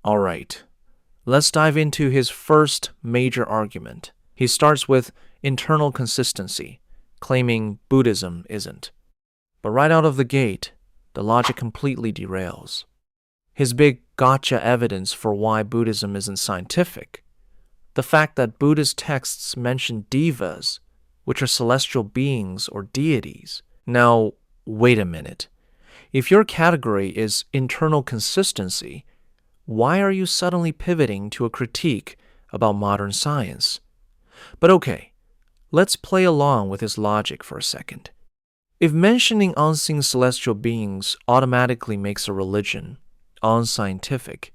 All right, let's dive into his first major argument. He starts with internal consistency, claiming Buddhism isn't. But right out of the gate, the logic completely derails. His big gotcha evidence for why Buddhism isn't scientific, the fact that Buddhist texts mention devas, which are celestial beings or deities. Now, wait a minute. If your category is internal consistency, why are you suddenly pivoting to a critique about modern science? But okay, let's play along with his logic for a second. If mentioning unseen celestial beings automatically makes a religion unscientific,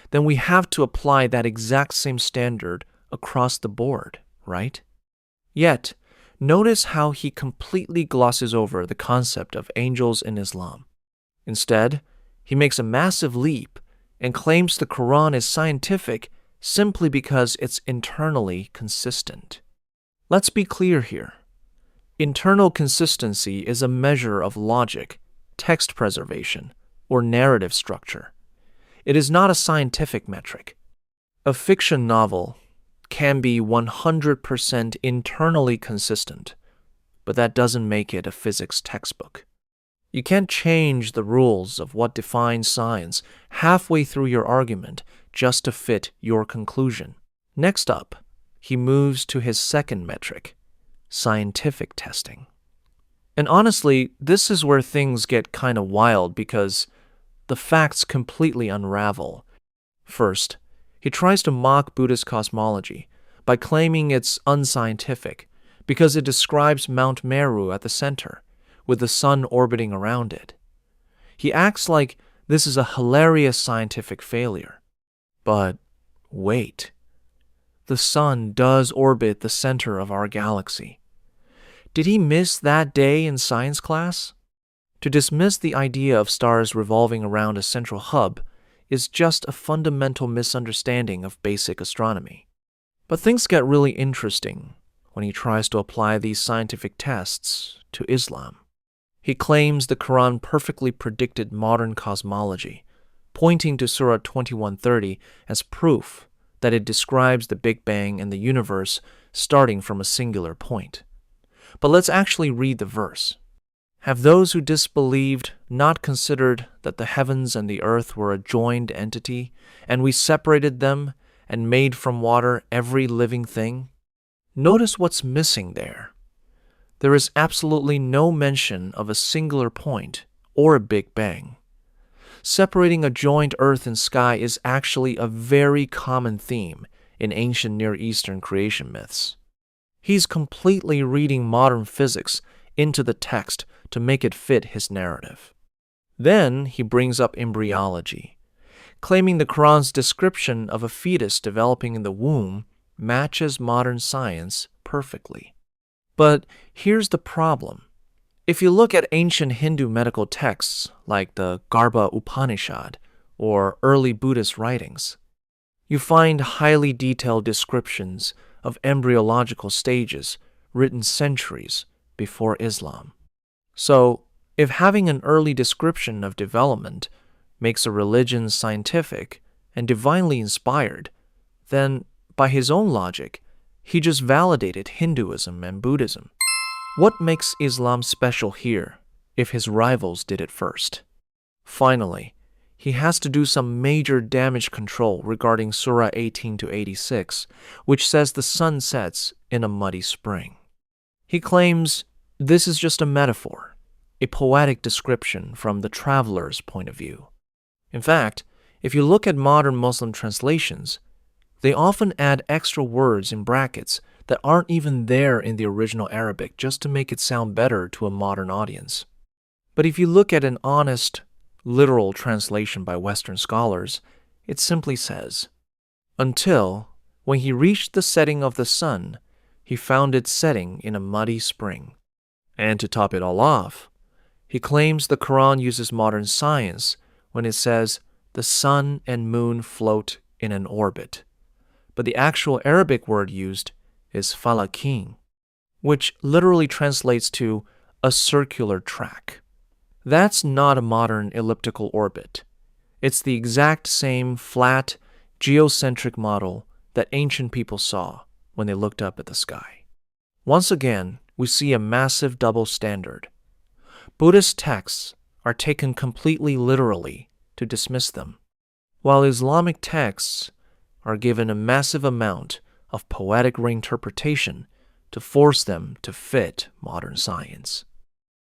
then we have to apply that exact same standard across the board, right? Yet, notice how he completely glosses over the concept of angels in Islam. Instead, he makes a massive leap and claims the Quran is scientific simply because it's internally consistent. Let's be clear here. Internal consistency is a measure of logic, text preservation, or narrative structure. It is not a scientific metric. A fiction novel can be 100% internally consistent, but that doesn't make it a physics textbook. You can't change the rules of what defines science halfway through your argument just to fit your conclusion. Next up, he moves to his second metric, scientific testing. And honestly, this is where things get kind of wild because the facts completely unravel. First, he tries to mock Buddhist cosmology by claiming it's unscientific because it describes Mount Meru at the center, with the sun orbiting around it. He acts like this is a hilarious scientific failure. But wait, the sun does orbit the center of our galaxy. Did he miss that day in science class? To dismiss the idea of stars revolving around a central hub is just a fundamental misunderstanding of basic astronomy. But things get really interesting when he tries to apply these scientific tests to Islam. He claims the Quran perfectly predicted modern cosmology, pointing to Surah 2130 as proof that it describes the Big Bang and the universe starting from a singular point. But let's actually read the verse. Have those who disbelieved not considered that the heavens and the earth were a joined entity, and we separated them and made from water every living thing? Notice what's missing there. There is absolutely no mention of a singular point or a Big Bang. Separating a joined earth and sky is actually a very common theme in ancient Near Eastern creation myths. He's completely reading modern physics into the text to make it fit his narrative. Then he brings up embryology, claiming the Quran's description of a fetus developing in the womb matches modern science perfectly. But here's the problem. If you look at ancient Hindu medical texts like the Garbha Upanishad or early Buddhist writings, you find highly detailed descriptions of embryological stages written centuries before Islam. So, if having an early description of development makes a religion scientific and divinely inspired, then, by his own logic, he just validated Hinduism and Buddhism. What makes Islam special here if his rivals did it first? Finally, he has to do some major damage control regarding Surah 18 to 86, which says the sun sets in a muddy spring. He claims this is just a metaphor, a poetic description from the traveler's point of view. In fact, if you look at modern Muslim translations, they often add extra words in brackets that aren't even there in the original Arabic just to make it sound better to a modern audience. But if you look at an honest, literal translation by Western scholars, it simply says, until, when he reached the setting of the sun, he found it setting in a muddy spring. And to top it all off, he claims the Quran uses modern science when it says the sun and moon float in an orbit. But the actual Arabic word used is falakin, which literally translates to a circular track. That's not a modern elliptical orbit. It's the exact same flat, geocentric model that ancient people saw when they looked up at the sky. Once again, we see a massive double standard. Buddhist texts are taken completely literally to dismiss them, while Islamic texts are given a massive amount of poetic reinterpretation to force them to fit modern science.